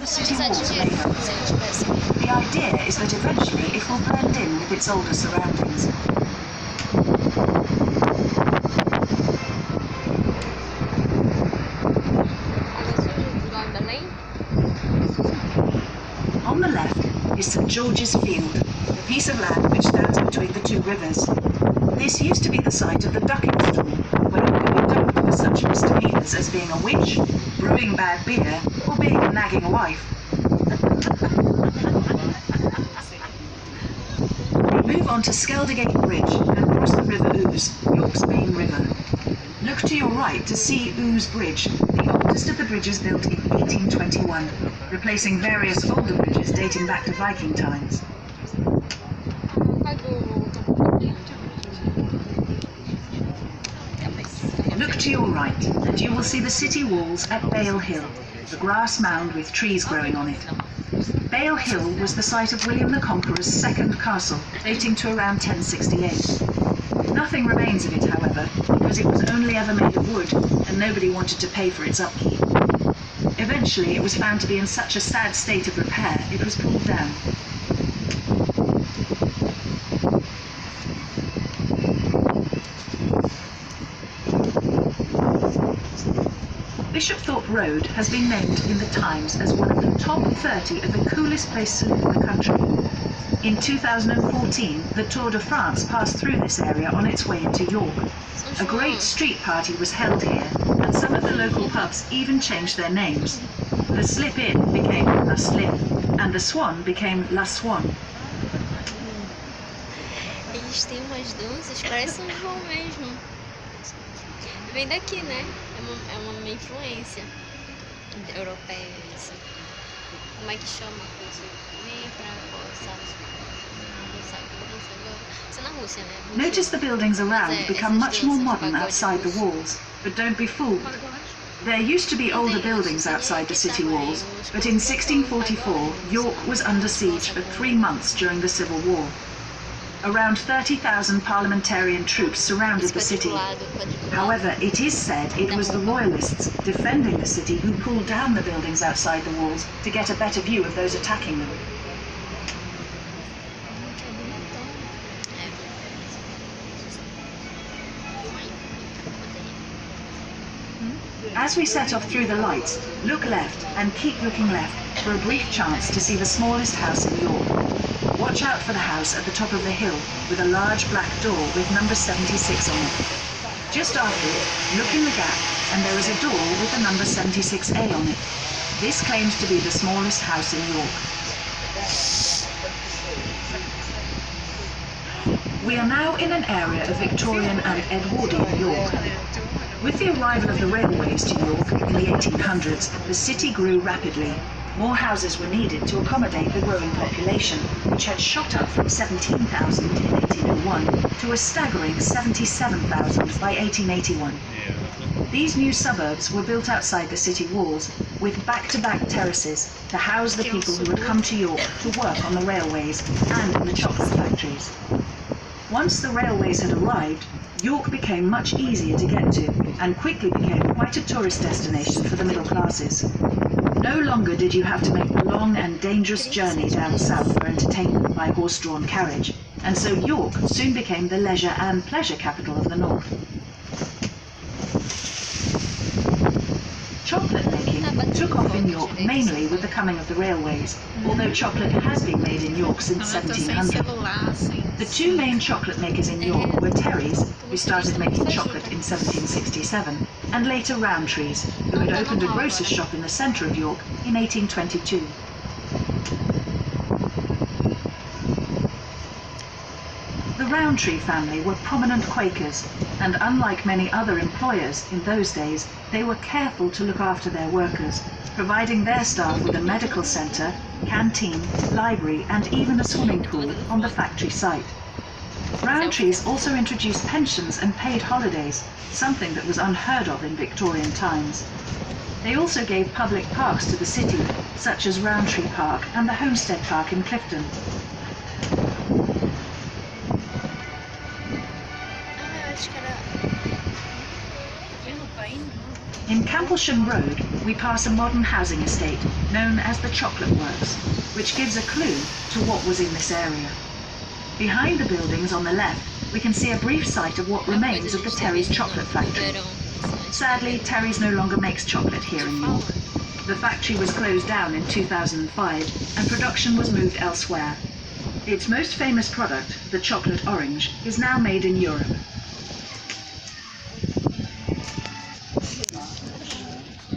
the city walls are made of. The idea is that eventually it will blend in with its older surroundings. On the left is St George's Field, a piece of land which stands between the two rivers. This used to be the site of the ducking stool, where you could be ducked for such misdemeanours as being a witch, brewing bad beer, or being a nagging wife. We move on to Skeldergate Bridge and cross the River Ouse, York's main river. Look to your right to see Ouse Bridge, the oldest of the bridges built in 1821, replacing various older bridges dating back to Viking times. Look to your right, and you will see the city walls at Bale Hill, the grass mound with trees growing on it. Bale Hill was the site of William the Conqueror's second castle, dating to around 1068. Nothing remains of it, however, because it was only ever made of wood, and nobody wanted to pay for its upkeep. Eventually, it was found to be in such a sad state of repair, it was pulled down. Bishopthorpe Road has been named in the Times as one of the top 30 of the coolest places to live in the country. In 2014, the Tour de France passed through this area on its way into York. A great street party was held here, and some of the local pubs even changed their names. The Slip Inn became La Slip, and the Swan became La Swan. Eles têm umas danças, parece um João mesmo. Vem daqui, né? É uma influência europeia isso. Como é que chama isso? Nem pra forçar. Isso é na Rússia, né? Notice the buildings around become much more modern outside the walls, but don't be fooled. There used to be older buildings outside the city walls, but in 1644, York was under siege for 3 months during the Civil War. Around 30,000 parliamentarian troops surrounded the city. However, it is said it was the royalists defending the city who pulled down the buildings outside the walls to get a better view of those attacking them. As we set off through the lights, look left and keep looking left for a brief chance to see the smallest house in York. Watch out for the house at the top of the hill with a large black door with number 76 on it. Just after it, look in the gap and there is a door with the number 76A on it. This claims to be the smallest house in York. We are now in an area of Victorian and Edwardian York. With the arrival of the railways to York in the 1800s, the city grew rapidly. More houses were needed to accommodate the growing population, which had shot up from 17,000 in 1801 to a staggering 77,000 by 1881. These new suburbs were built outside the city walls, with back-to-back terraces to house the people who had come to York to work on the railways and in the chocolate factories. Once the railways had arrived, York became much easier to get to and quickly became quite a tourist destination for the middle classes. No longer did you have to make the long and dangerous journey down south for entertainment by horse-drawn carriage, and so York soon became the leisure and pleasure capital of the north. Chocolate making took off in York mainly with the coming of the railways, although chocolate has been made in York since 1700. The two main chocolate makers in York were Terry's, who started making chocolate in 1767, and later Rowntree's, who had opened a grocer's shop in the centre of York in 1822. The Rowntree family were prominent Quakers, and unlike many other employers in those days, they were careful to look after their workers, providing their staff with a medical centre, canteen, library and even a swimming pool on the factory site. Rowntree's also introduced pensions and paid holidays, something that was unheard of in Victorian times. They also gave public parks to the city, such as Rowntree Park and the Homestead Park in Clifton. In Camplesham Road, we pass a modern housing estate known as the Chocolate Works, which gives a clue to what was in this area. Behind the buildings on the left, we can see a brief sight of what remains of the Terry's chocolate factory. Sadly, Terry's no longer makes chocolate here in York. The factory was closed down in 2005 and production was moved elsewhere. Its most famous product, the chocolate orange, is now made in Europe.